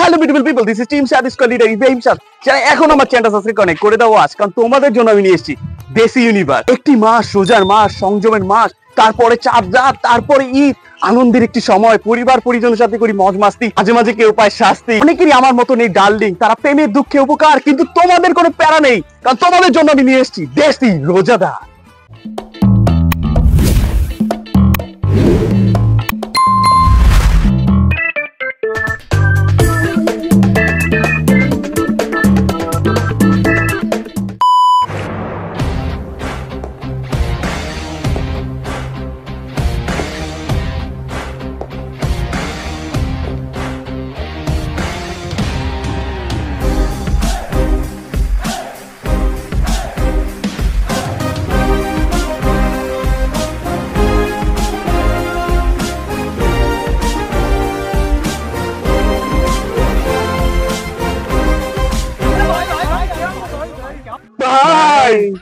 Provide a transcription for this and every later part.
Hello beautiful people, this is team শাদিস quality Ibrahim Shah. যারা এখন আমার চ্যানেলটা সাবস্ক্রাইব করেন করে দাও আজ, কারণ তোমাদের জন্য আমি নিয়ে এসেছি দেশি ইউনিভার্স। একটি মাস, রোজার মাস, সংযমের মাস, তারপরে চাঁদ রাত, তারপরে ঈদ, আনন্দের একটি সময়, পরিবার পরিজনের সাথে করি মজ মাস্তি, মাঝে মাঝে কেউ পায় শাস্তি। অনেকেরই আমার মতো নেই ডার্লিং, তারা প্রেমের দুঃখে উপকার, কিন্তু তোমাদের কোনো প্যারা নেই, কারণ তোমাদের জন্য আমি নিয়ে এসেছি দেশি রোজাদার।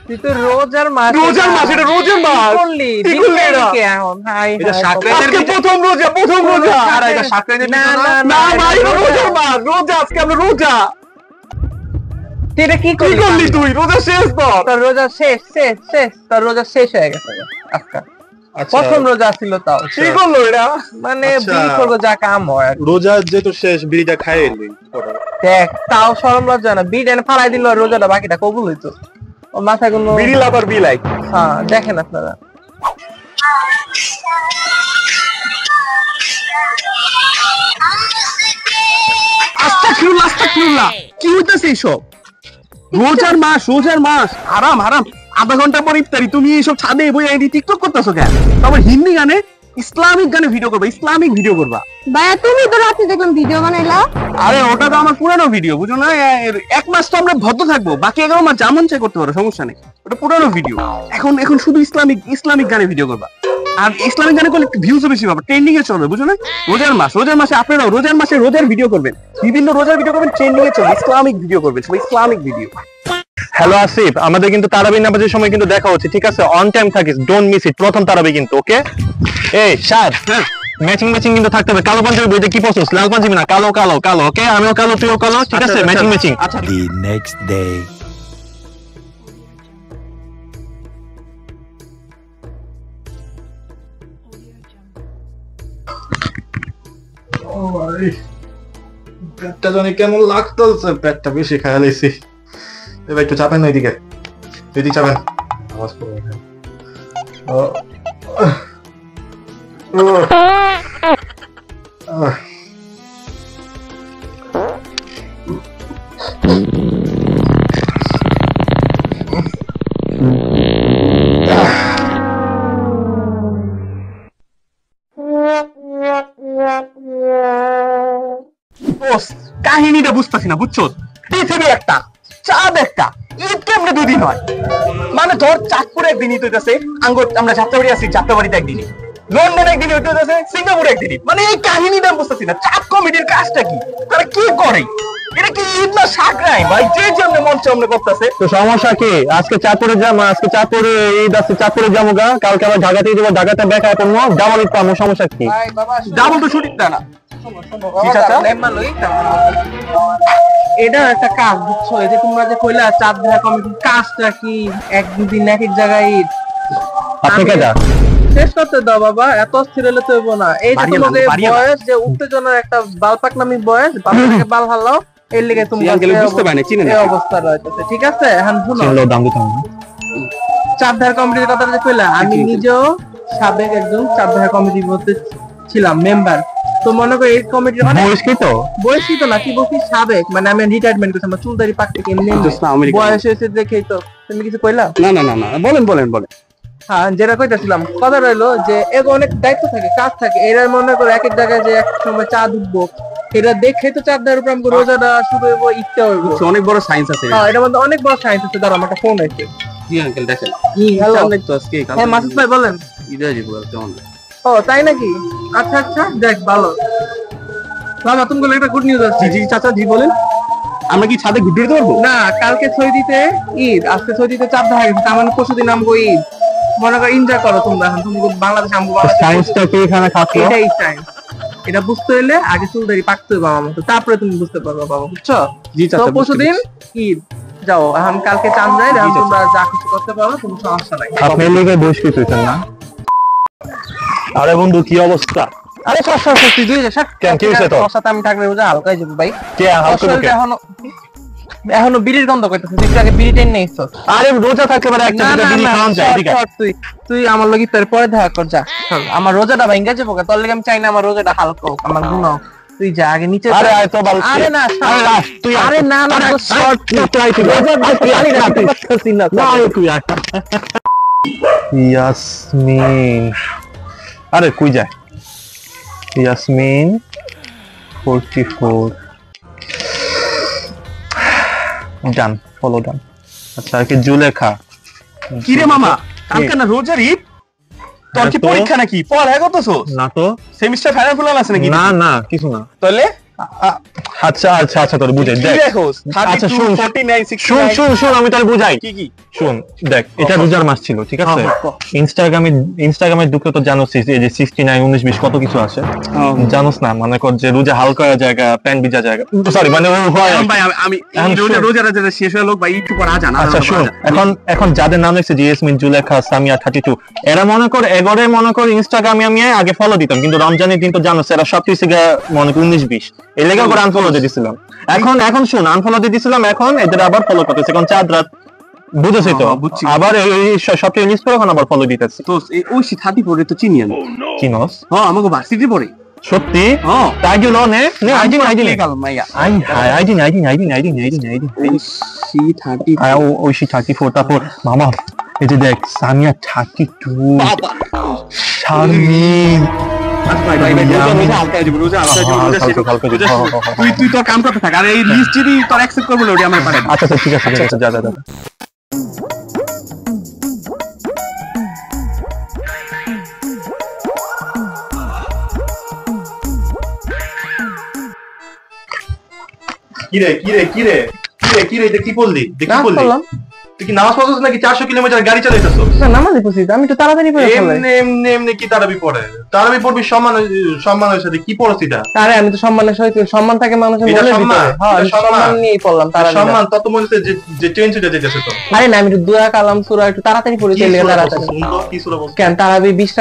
তুই তো রোজার মাস, রোজার মাস, এটা রোজার মাস করলি এখন ভাই, এটা সাকরাতের প্রথম রোজা, প্রথম রোজা। আর এটা সাকরাতের না ভাই, রোজার মাস, রোজা, আজকে আমরা রোজা। তুই এটা কি করলি? তুই রোজা শেষ তো, তোর রোজা শেষ শেষ শেষ তোর রোজা শেষ হয়ে গেছে আজকে। প্রথম রোজা ছিল তাও কি করলো এটা? মানে বিড়ি করবো যা কাম হয়, রোজা যেহেতু শেষ বিড়িটা খাই এলি দেখ তাও শরম লজ্জা না, বিড়ি এনে ফালাই দিল, রোজাটা বাকিটা কবুল হইতো। ও মাথা কোনো বিড়ি লাভার বি লাইক। হ্যাঁ দেখেন আপনারা, আস্তাগফিরুল্লাহ, আস্তাগফিরুল্লাহ, কি হইতাছে এইসব? রোজার মাস, রোজার মাস, হারাম হারাম। আধা ঘন্টা পর ইফতারি, তুমি এইসব ছাদে বই আইডি টিকটক করতেছো কেন? তোমার হিন্দি গানে, ইসলামিক গানে ভিডিও করবা, ইসলামিক ভিডিও করবা। ভাইয়া তুমি তো রাতে দেখলাম ভিডিও বানাইলা। আরে ওটা তো আমার পুরানো ভিডিও, বুঝো না? এক মাস তো আমরা ভদ্র থাকবো, বাকি 11 মাস যেমন চাই করতে পারো, সমস্যা নেই। ওটা পুরানো ভিডিও। এখন এখন শুধু ইসলামিক গানে ভিডিও করবা, আর ইসলামিক গানে করলে ভিউজও বেশি পাবে, ট্রেন্ডিং এ চলবে, বুঝো না? রোজার মাস, রোজার মাসে আপনারাও রোজার মাসে রোজার ভিডিও করবেন, বিভিন্ন রোজার ভিডিও করবেন, ট্রেন্ডিং এ চলবে, ইসলামিক ভিডিও করবেন, সব ইসলামিক ভিডিও। হ্যালো আসিফ, আমাদের কিন্তু তারাবি নামাজের সময় কিন্তু দেখা হচ্ছে, ঠিক আছে? অন টাইম থাকিস, ডোন্ট মিস ইট। প্রথম তারাবি কিন্তু, ওকে? এই শাদ, ম্যাচিং ম্যাচিং কিন্তু থাকতে হবে। কালো পাঞ্জাবি বইতে কি পছন্দ? লাল পাঞ্জাবি না, কালো কালো কালো, ওকে? আমিও কালো, তুইও কালো, ঠিক আছে? Matching matching. আচ্ছা, The next day. পেটটা জানি কেমন লাগতেছে, পেটটা বেশি খাইয়া লাইছি। এবার একটু চাপেন না এদিকে, এদিকে চাপেন, আওয়াজ করবে। কাহিনীটা বুঝতেছি না, বুঝছো? পৃথিবী একটা, চাঁদ একটা, ঈদ কেমনে দুদিন হয়? মানে ধর চাঁদপুরে একদিন ঈদ হইতেছে, আমরা যাত্রাবাড়ি আছি, যাত্রাবাড়িতে একদিনই, লন্ডনে একদিন হইতেছে, সিঙ্গাপুরে একদিনই। মানে এই কাহিনীটা বুঝতেছি না, চাঁদ কমিটির কাজটা কি? তারা কি করে? এটা কি ঈদ না সাকরাই ভাই? যে যেমন মন চামনে করতেছে। তো সমস্যা কি? আজকে চাঁদপুরে যাবো, আজকে চাঁদপুরে ঈদ আছে, চাঁদপুরে যাবো গা, কালকে আবার ঢাকাতে যাবো, ঢাকাতে দেখা করবো, ডাবল ঈদ পাবো, সমস্যা কি? ভাই বাবা ডাবল তো ছুটি দেয় না। এটা একটা কাজ, বুঝছো? এই যে তোমরা যে কইলা চাঁদ দেখা কমিটির কাজটা কি, একদিন এক এক জায়গায় ঈদ, আপনি কেডা? শেষ করতে দাও বাবা, এত অস্থির হলে তো হইব না। এই যে তোমাদের বয়স, যে উত্তেজনার একটা বালপাক নামি বয়স, বাল থেকে বাল হালাও, এর লেগে তোমরা বুঝতে পারে না, চিনে না এই অবস্থা রয়েছে, ঠিক আছে? এখন শুনো, দাম দিতে হবে। চাঁদ দেখা কমিটির কথা যে কইলা, আমি নিজেও সাবেক একজন চাঁদ দেখা কমিটির মধ্যে ছিলাম, মেম্বার। তো মনে করো এই কমিটির বয়স কি তো না, কি বলছি সাবেক, মানে আমি রিটায়ারমেন্ট করছি, আমার চুলদারি পাক থেকে বয়স হয়েছে দেখেই তো। তুমি কিছু কইলা? না না না না, বলেন বলেন বলেন। হ্যাঁ, যেটা কইতাছিলাম, কথা রইলো যে এগো অনেক দায়িত্ব থাকে, কাজ থাকে। এরা মনে করো এক এক জায়গায় যে এক সময় চাঁদ উঠবো, এটা দেখে তো চাঁদ দেওয়ার উপর আমাকে রোজাটা শুরু হইব, ইচ্ছা হইব। অনেক বড় সায়েন্স আছে। হ্যাঁ, এটার মধ্যে অনেক বড় সায়েন্স আছে। দাঁড়া, আমার একটা ফোন আছে। জি আঙ্কেল, দেখেন। হ্যালো, তো আজকে হ্যাঁ মাসুদ ভাই বলেন। ঈদে যাবো কেমন? ও তাই নাকি? আচ্ছা আচ্ছা, দেখ ভালো। বাবা তুমি বলে একটা গুড নিউজ আছে। জি জি চাচা, জি বলেন। আমরা কি ছাদে ঘুরতে যেতে পারবো? না, কালকে ছয়দিতে ঈদ, আজকে ছয়দিতে চাঁদ দেখা গেছে, তার মানে পরশুদিন আমগো ঈদ। মনে করো এনজয় করো তোমরা, এখন তুমি বাংলাদেশ আমগো বাংলাদেশ। সায়েন্সটা কি এখানে খাচ্ছো? এটাই সায়েন্স। এটা বুঝতে হলে আগে চুল দাড়ি পাকতে হবে আমার মতো, তারপরে তুমি বুঝতে পারবে বাবা, বুঝছো? জি তো চাচা, পরশুদিন ঈদ, যাও এখন কালকে চাঁদ যায়, এখন তোমরা যা কিছু করতে পারো, কোনো সমস্যা নাই। আপনি লিগে বসে কিছুছেন না? আরে বন্ধু কি অবস্থা? আরে সর সর সর, তুই দুই যা সর। কেন, কি হয়েছে তোর? তোর সাথে আমি থাকলে রোজা হালকাই যাবে ভাই। কে হালকা শরীরটা এখনো বিড়ির গন্ধ করতেছে, তুই একটু আগে বিড়ি টেনে নিস। আরে রোজা থাকতে পারে একটা দুটো বিড়ি খাওয়ান যায়, ঠিক আছে? তুই আমার লগে তোর পরে দেখা কর, যা। আমার রোজাটা ভাঙ্গা যাবো, তোর লগে আমি চাই না আমার রোজাটা হালকা হোক, আমার গুণ হোক। তুই যা আগে নিচে। আরে আয় তো ভালো। আরে না, তুই আরে না না, শর্ট তুই আয়, তুই না তুই আয়। ইয়াসমিন, আরে কই যায়? ইয়াসমিন 44 ডান, ফলো ডান। আচ্ছা কি জুলেখা? কি রে মামা, কালকে না রোজার ঈদ, তোর কি পরীক্ষা নাকি? পড়া করতেছস? না তো, সেমিস্টার ফাইনাল ফুলাল আছে নাকি? না না কিছু না। তাহলে আচ্ছা আচ্ছা আচ্ছা, তোর বুঝাই দেখ। আচ্ছা শুন 49 শুন 69 শুন শুন, আমি তোর বুঝাই। কি কি? শুন দেখ, এটা রোজার মাস ছিল, ঠিক আছে? ইনস্টাগ্রামে ঢুকলে তো জানোস এই যে 69 19 20 কত কিছু আছে, জানোস না? মনে কর যে রোজা হালকা জায়গা, প্যান্ট ভিজা জায়গা, সরি মানে ও হয়। ভাই আমি রোজা শেষ হয়ে লোক ভাই একটু পর আজান। আচ্ছা শুন, এখন যাদের নাম লিখছে ইয়াসমিন, জুলেখা, সামিয়া 32, এরা মনে কর ইনস্টাগ্রামে আমি আগে ফলো দিতাম, কিন্তু রমজানের দিন তো জানোস এরা সব কিছু মনে কর 19 20 এই লেগে করে আনফলো দিয়ে দিছিলাম। এখন শুন, আনফলো দিয়ে দিছিলাম, এখন এদের আবার ফলো করতেছে, এখন চাঁদ রাত, বুঝেছি তো? আবার সবটা ইউজ করে এখন আবার ফলো দিতেছি। তো ওই 34 তো চিনি আমি। চিনস? হ্যাঁ, আমাকে ভার্সিটি পড়ে। সত্যি? হ্যাঁ, তাই গেল নে আইডি মাইয়া ওই 34। তারপর মামা এই যে দেখ, সামিয়া 32, শারমিন। তুই তোর কাম করতে থাক, আর এই লিস্ট যদি তোর অ্যাকসেপ্ট করবো ওটা আমার পারে। আচ্ছা ঠিক আছে, যা যা যা। কিরে কিরে কিরে কিরে কিরে এটা কি বললি? তুই কি নামাজ পড়ছিস নাকি 400 কিলোমিটার গাড়ি চালাইতেছ? না, নামাজই পড়ছি, আমি তো তাড়াতাড়ি পড়ে ফেলাই। এমনি কি তারাবি পড়ে? তারাবি পড়বি সম্মানের সাথে, কি পড়ছিস এটা? আরে আমি তো সম্মানের সহিত, সম্মান থাকে মানুষের মনে ভিতরে। হ্যাঁ, সম্মান নিয়েই পড়লাম তাড়াতাড়ি। সম্মান তত মনে হচ্ছে যে চেঞ্জ হয়ে যাইতেছে তো। আরে না, আমি একটু দোয়া কালাম সূরা একটু তাড়াতাড়ি পড়ে চলে তাড়াতাড়ি। কি সূরা বলছিস? কেন তারাবি 20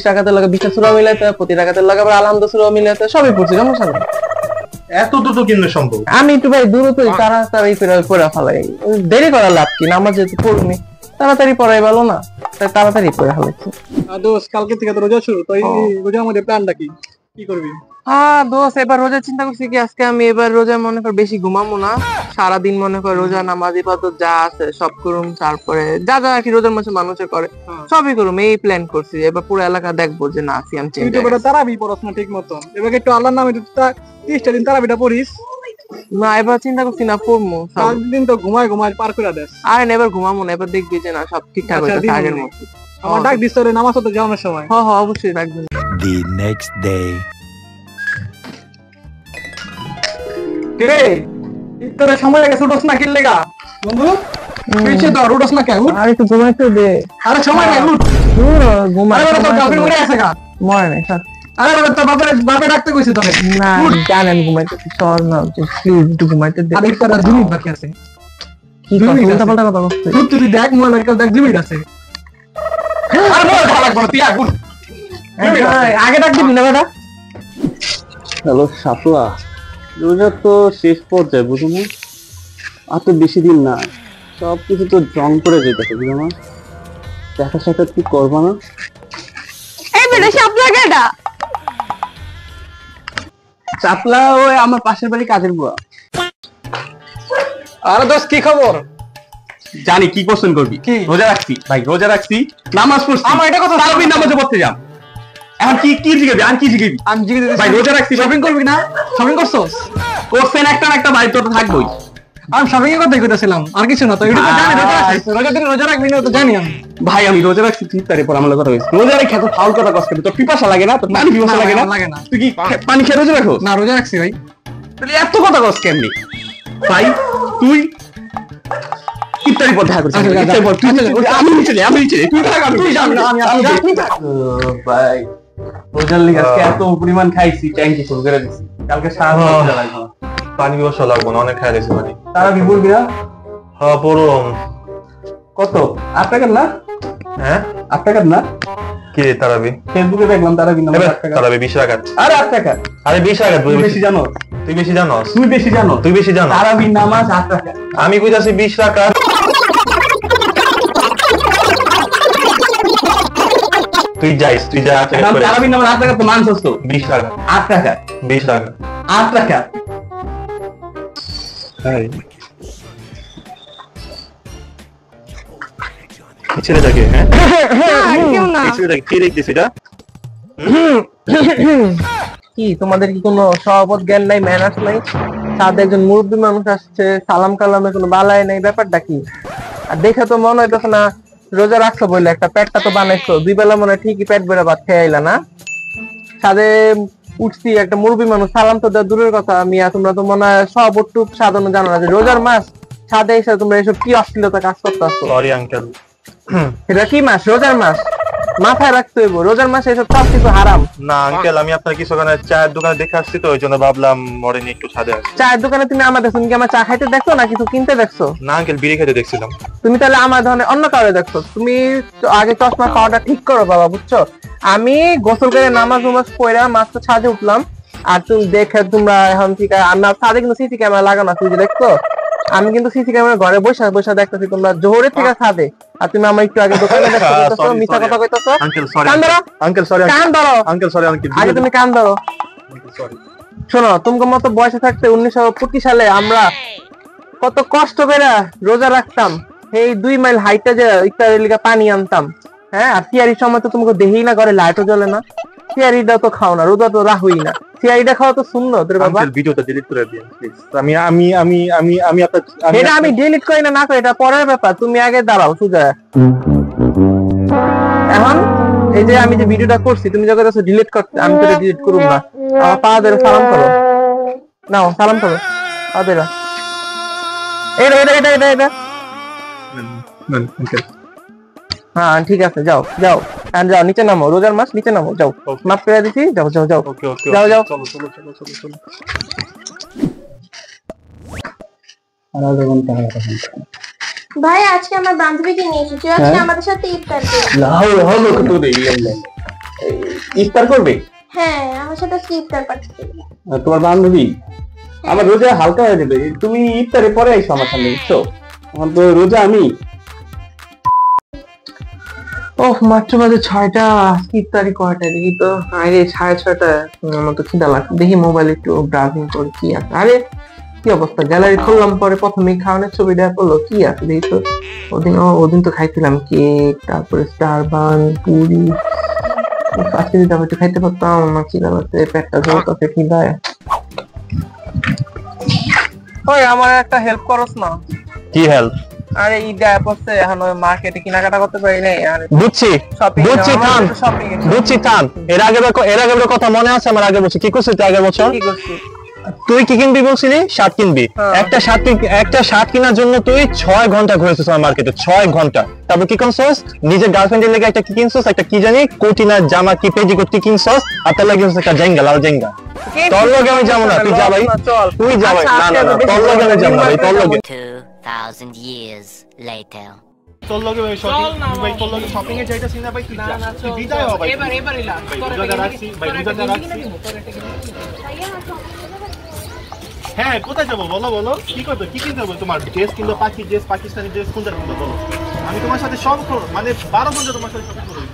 টাকাতে লাগে 20টা সূরা মিলাইতে, প্রতি টাকাতে লাগে আবার আলহামদু সূরা মিলাইতে, সবই পড়ছি, সমস্যা নেই। এত দ্রুত কেমনে সম্ভব? আমি একটু ভাই দ্রুত তাড়াতাড়ি পড়া ফেলাই, দেরি করার লাভ কি? নামাজ যেহেতু পড়বি, তাড়াতাড়ি পড়াই ভালো না, তাই তাড়াতাড়ি পড়ে ফেলাচ্ছি। দোস্ত কালকে থেকে তো রোজা শুরু, তো এই রোজার মধ্যে প্ল্যানটা কি করবি? হ্যাঁ দোস্ত, এবার রোজা চিন্তা করছি কি আজকে আমি এবার রোজা মনে কর বেশি ঘুমাবো না, সারাদিন মনে কর রোজা নামাজ ইবাদত যা আছে সব করুম, তারপরে যা যা আর কি রোজার মাসে মানুষে করে সবই করুম, এই প্ল্যান করছি। এবার পুরো এলাকা দেখবো যে না সিয়াম চেঞ্জ। তুই তো বেটা তারাবি পড়াস না ঠিক মতন, এবার একটু আল্লাহর নামে 30টা দিন তারাবিটা পড়িস। না এবার চিন্তা করছি না পড়বো, দিন তো ঘুমায় পার করে দেস। আরে না এবার ঘুমাবো না, এবার দেখবি যে না সব ঠিকঠাক হয়েছে আগের মতো। আমার ডাক দিস তোরে নামাজ পড়তে যাওয়ার সময়। হ্যাঁ হ্যাঁ অবশ্যই রাখবেন। The next day. কিরে তোর সময় গেছে, উঠোস না কিল লেগা বন্ধু? পেছে তো উঠোস না কেন? আর একটু ঘুমাইতে দে। আরে সময় নাই, উঠ। ঘুমাই। আরে তোর গার্লফ্রেন্ড মরে আছে গা? মরে নাই স্যার। আরে তোর বাপে ডাকতে কইছে তোরে। না জানেন ঘুমাইতে সর না, একটু ঘুমাইতে দে। আরে তোর 2 মিনিট বাকি আছে। কি কথা উল্টাপাল্টা কথা বলছিস? তুই দেখ মোবাইল কাল দেখ 2 মিনিট আছে। আরে মোবাইল ভালো লাগবে তুই আগুন। আগে ডাক দিবি না বেটা? হ্যালো সাপুয়া, রোজা তো শেষ পর্যায়ে বুঝো না, আর তো বেশি দিন না, সবকিছু তো জং করে যেতেছে বুঝো না, দেখা সাক্ষাৎ কি করবা না? এই বেটা শাপলা কেডা? চাপলা ওই আমার পাশের বাড়ি কাজের বুয়া। আরে দোস্ত কি খবর? জানি কি কোশ্চেন করবি। রোজা রাখছি ভাই, রোজা রাখছি, নামাজ পড়ছি। আমার এটা কথা তারাবি নামাজে পড়তে যাম। এখন কি জিগাবি? আর কি জিগাবি? আমি জিজ্ঞেস দিতেছি ভাই রোজা রাখছি, শপিং করবি না? শপিং করছস? কোশ্চেন একটা না একটা ভাই তোর তো থাকবই। আমি শপিং এর কথাই কইতাছিলাম, আর কিছু না। তো এটা তো জানি রোজা রাখছিস, রোজা দিন রোজা রাখবি না তো জানি আমি। ভাই আমি রোজা রাখছি, তুই তারে পর আমার কথা হইছে। রোজা রেখে এত ফাউল কথা কষ্ট তোর পিপাসা লাগে না? তোর পানি পিপাসা লাগে না? লাগে না। তুই কি পানি খেয়ে রোজা রাখো? না রোজা রাখছি ভাই। তাহলে এত কথা কষ্ট কেমনি? ভাই তুই ইফতারি পর দেখা করছিস। ইফতারি পর আমি নিচে তুই থাক, তুই যা, তুই থাক ভাই। রোজার লিগে আজকে এত পরিমাণ খাইছি ট্যাঙ্কি ফুল করে দিছি কালকে সারা রাত লাগবে পানি ব্যবসা লাগবো না, অনেক খাই দিয়েছি পানি। তারা কি বলবি না হ্যাঁ পড়ুম। কত 8 টাকার না? হ্যাঁ 8 টাকার না? কি রে তারাবি? ফেসবুকে দেখলাম তারা কিনা 8 টাকা। তারাবি 20 টাকা। আরে 8 টাকা। আরে 20 টাকা। তুই বেশি জানো? তুই বেশি জানোস? তুই বেশি জানো? তুই বেশি জানো? তারাবি নামাজ 8 টাকা। আমি কইতাছি 20 টাকা। তুই যাইস, তুই যা। তারাবি নামাজ 8 টাকা তো মানছস তো? 20 টাকা। 8 টাকা। 20 টাকা। 8 টাকা। হাই ছেলেটাকে, হ্যাঁ কেউ না। ছেলেটাকে কে দেখছিস এটা? কি তোমাদের কি কোনো স্বভাববোধ জ্ঞান নাই, ম্যানার্স নাই? সাথে একজন মুরব্বী মানুষ আসছে, সালাম কালামে কোনো বালাই নাই, ব্যাপারটা কি? আর দেখে তো মনে হইতেছে না রোজা রাখছো বলে, একটা পেটটা তো বানাইছো, 2 বেলা মনে হয় ঠিকই পেট বেড়ে ভাত খেয়ে আইলা না? সাথে উঠছি একটা মুরব্বী মানুষ, সালাম তো দেওয়া দূরের কথা, মিয়া তোমরা তো মনে হয় সবটুক সাধারণ জানো না যে রোজার মাস, সাথে এসে তোমরা এসব কি অশ্লীলতা কাজ করতেছো? Sorry uncle. এটা কি মাস? রোজার মাস, মাথায় রাখতে হইব। রোজার মাসে এসব সব কিছু হারাম। না আঙ্কেল, আমি আপনার কিছু চায়ের দোকানে দেখে আসছি তো, ওই জন্য ভাবলাম মরে নিয়ে একটু ছাদে আসি। চায়ের দোকানে তুমি আমার দেখছো? তুমি কি আমার চা খাইতে দেখছো না কিছু কিনতে দেখছো? না আঙ্কেল, বিড়ি খেতে দেখছিলাম। তুমি তাহলে আমার ধরনের অন্য কাউরে দেখছো। তুমি আগে চশমা খাওয়াটা ঠিক করো বাবা, বুঝছো? আমি গোসল করে নামাজ পড়া মাত্র ছাদে উঠলাম, আর তুমি দেখে তোমরা এখন ঠিক আছে। আমার ছাদে কিন্তু সিসি ক্যামেরা লাগানো আছে, দেখছো? আমি কিন্তু সিসি ক্যামেরা ঘরে বসে বসে দেখতেছি তোমরা জোহরের থেকে ছাদে, আর তুমি আমার একটু আগে দোকানে দেখতেছো, মিথ্যা কথা কইতেছো। Uncle sorry. কান ধরো, আঙ্কেল সরি। কান ধরো, আঙ্কেল সরি আঙ্কেল। আগে তুমি কান ধরো। সরি। শোনো, তোমার মতো বয়সে থাকতে 1925 সালে আমরা কত কষ্ট করে রোজা রাখতাম, এই 2 মাইল হাইটে যে ইফতারের লিগে পানি আনতাম, হ্যাঁ? আর সিয়ারির সময় তো তোমাকে দেখেই না, ঘরে লাইটও জ্বলে না, সিয়ারিটা তো খাও না, রোজা তো রাহুই না, সিয়ারিটা খাওয়া তো সুন্নত রে বাবা। আঙ্কেল ভিডিওটা ডিলিট করে দিন প্লিজ। আমি আপনার এটা আমি ডিলিট করি না, না করি, এটা পরের ব্যাপার। তুমি আগে দাঁড়াও সুজা। এখন এই যে আমি যে ভিডিওটা করছি, তুমি যখন ডিলিট করতে, আমি তো ডিলিট করব না। আমার পা ধরে সালাম করো, নাও সালাম করো, পা ধরে। এটা এটা এটা এটা এটা আঙ্কেল। হ্যাঁ ঠিক আছে, যাও যাও, আর যাও নিচে নামো, রোজার মাস, নিচে নামো, যাও, মাফ করে দিছি, যাও যাও যাও, ওকে ওকে যাও যাও। চলো চলো চলো চলো চলো। ভাই আজকে আমার বান্ধবীকে নিয়ে এসেছি, আজকে আমাদের সাথে ইফতার করবে। ইফতার করবে? হ্যাঁ, আমার সাথে আজকে ইফতার পার্টি করবে। তোমার বান্ধবী? আমার রোজা হালকা হয়ে যাবে, তুমি ইফতারে পরে আইসো আমার সামনে, বুঝছো? আমার তো রোজা আমি। ওহ, মাত্র বাজে 6টা, ইফতারি কয়টা দেখি তো। আরে 6:30, আমার তো খিদা লাগছে, দেখি মোবাইল একটু ব্রাউজিং করি কি আছে। আরে কি অবস্থা, গ্যালারি খুললাম, পরে প্রথমেই খাওয়ানোর ছবিটা পড়লো, কি আছে দেখি তো। ওদিন তো খাইছিলাম কেক, তারপরে স্টার বান, পুরি। আজকে যদি আমি একটু খাইতে পারতাম, আমার খিদা লাগছে, পেটটা জ্বলতেছে খিদায়। ওই আমার একটা হেল্প করস না? কি হেল্প? আরে ঈদ অ্যাপ হচ্ছে, এখন ওই মার্কেটে কেনাকাটা করতে পারি নাই। আর বুঝছি শপিং বুঝছি থাম শপিং বুঝছি থাম। এর আগে কথা মনে আছে আমার? আগে বলছি কি করছিস তুই আগের বছর? কি করছি? তুই কি কিনবি বলছিলি? শার্ট কিনবি। একটা শার্ট কেনার জন্য তুই 6 ঘন্টা ঘুরেছিস আমার মার্কেটে, 6 ঘন্টা। তারপর কি কিনছস? নিজের গার্লফ্রেন্ডের লেগে একটা কি কিনছস? একটা কি জানি কোটিনা জামা, কি পেটিকোট কি কিনছস? আর তার লাগে একটা জেঙ্গা, লাল জেঙ্গা। তোর লগে আমি যাবো না, তুই যা ভাই, তুই যা ভাই। না না না, তোর লগে আমি যাবো না ভাই, তোর লগে। 2000 years later. তোর লগে ভাই ভাই, তোর লগে শপিং এ যাইতাছি না ভাই, তুই যা, তুই বিদায় হ ভাই। এবার ইলা রোজা রাখছি ভাই, রোজা রাখছি। হ্যাঁ কোথায় যাবো বলো বলো, কি করবে, কি কিনতে হবে? তোমার ড্রেস কিনবো, পাখি ড্রেস, পাকিস্তানি ড্রেস, কোনটা কিনবো বলো? আমি তোমার সাথে সব মানে 12 ঘন্টা তোমার সাথে শপিং করব।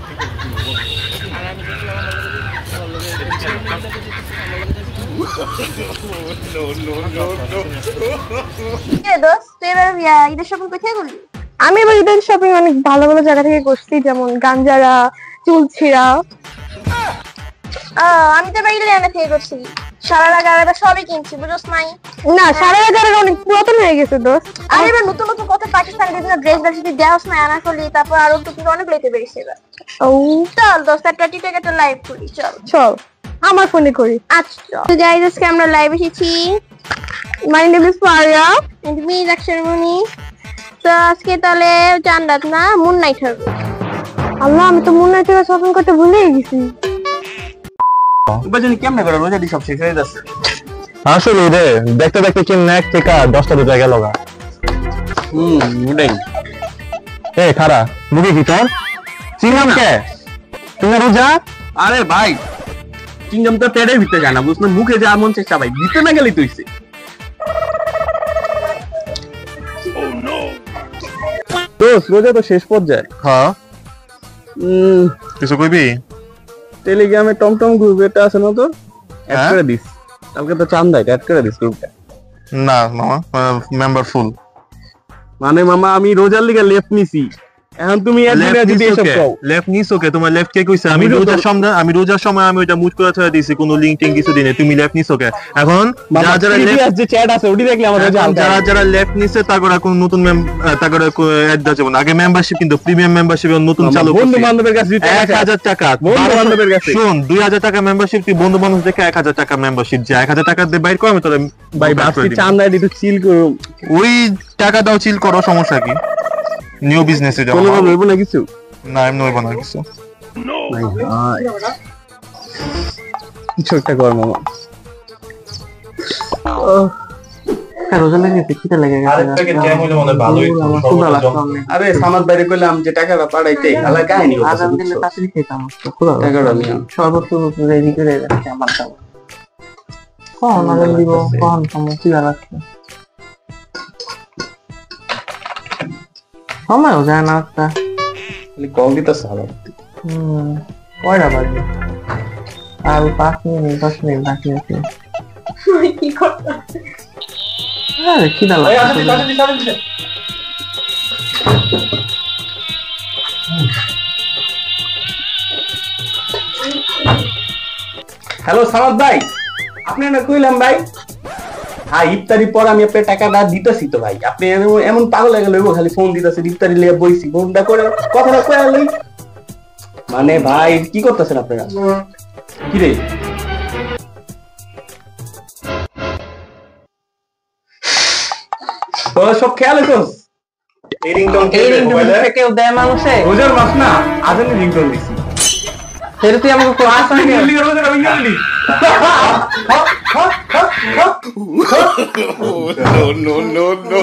দোস্ত, তুই এবার ঈদের শপিং কোথায় করলি? আমি এবার ঈদের শপিং অনেক ভালো ভালো জায়গা থেকে করছি, যেমন গাঞ্জারা, চুলছিরা। আমি তো এবার ঈদের থেকে করছি, সারা গাড়া সবই কিনছি, বুঝোস নাই? না, সারা জায়গা অনেক পুরাতন হয়ে গেছে দোস্ত। আর এবার নতুন নতুন কত পাকিস্তানি বিভিন্ন ড্রেস ভার্সিটি দেওয়াস না, আনা করলি, তারপর আরো তো অনেক লইতে বেরিয়েছে এবার। ও চল দোস্ত, একটা টিকটক একটা লাইভ করি, চল চল, আমার ফোনে করি। আচ্ছা তো গাইস, আজকে আমরা লাইভ এসেছি। My name is Faria and মি রাক্ষরমণি। তো আজকে তাহলে চাঁদ না মুন নাইট হবে। আল্লাহ, আমি তো মনে হয় শপিং করতে ভুলেই গেছি। এবার জানি কেমনে করে রোজাটি সব শেষ হয়ে যাচ্ছে। আসলে রে দেখতে দেখতে কি নেক থেকে 10টা বেজে গেল গা। ওটাই। এ খারা মুখে কি তোর চিংগাম কে তুই না রোজা? আরে ভাই চিংগাম তো পেটের ভিতরে যায় না বুঝলে, মুখে যা মন চেষ্টা ভাই ভিতরে না গেলেই তুইছে। তো রোজা তো শেষ পর্যায়ে। হ্যাঁ কিছু কইবি? টেলিগ্রামে টমটম গ্রুপ এটা আছে না তোর, অ্যাড করে দিস। কালকে তো চান্দা অ্যাড করে দিস গ্রুপটা। না মামা মেম্বার ফুল। মানে মামা আমি রোজার লিগে লেফট নিছি, এখন তুমি যদি এসব কও লেফট নিছো কে? তোমার লেফট কে কইছে? আমি রোজার সময় আমি ওটা মুট করে ছড়া দিয়েছি, কোনো লিংক টিং কিছু দিনে। তুমি লেফট নিছো কে? এখন যারা লেফট যে চ্যাট আছে ওটি দেখলে আমরা রোজা যারা লেফট নিছে তাগরা কোন নতুন তাগরা অ্যাড দাও যাবে না। আগে মেম্বারশিপ কিন্তু প্রিমিয়াম মেম্বারশিপ নতুন চালু করছে। বন্ধু বান্ধবের কাছে 1000 টাকা বন্ধু বান্ধবের কাছে। শুন 2000 টাকা মেম্বারশিপ তুই বন্ধু বান্ধব দেখে 1000 টাকা মেম্বারশিপ যা 1000 টাকা দিয়ে বাইর কর, আমি তোরে ভাই বাসি চান্দা একটু চিল করো। ওই টাকা দাও চিল করো, সমস্যা কি? নিউ বিজনেস এটা কোনো ভাবে হইব না কিছু। না এমনি হইব না কিছু। কিছু একটা কর মামা। রোজা লেগে খিদে লেগে গেছে। আরে সামাদ বাইরে কইলাম যে টাকাটা পাঠাইতে আলা কাহিনী হচ্ছে। আজান দিলে তাড়াতাড়ি খেতাম। খোদা টাকাটা নিয়ে সর্বত্র রেডি করে রাখছি আমার দাও। কোন আজান দিব কোন সময় খিদা লাগছে। সময়ও যায় না একটা। কল দিতেছে আবার। কয়টা বাজে? আর 5 মিনিট 10 মিনিট বাকি আছে। কি করতে আরে খিদা লাগছে। হ্যালো সামাদ ভাই, আপনি না কইলাম ভাই হ্যাঁ ইফতারি পর আমি আপনার টাকাটা দিতেছি তো ভাই। আপনি এমন পাগল হয়ে গেল খালি ফোন দিতেছে, ইফতারি লিয়ে বইছি, ফোনটা করে কথাটা কয়ে লই। মানে ভাই কি করতেছেন আপনারা? কি রে তো সব খেয়াল আছোস? এই রিংটোন কেউ দেয় মানুষে রোজার মাস না, আজানি রিংটোন দিছি। সেটা তুই আমাকে class No, no, no, no.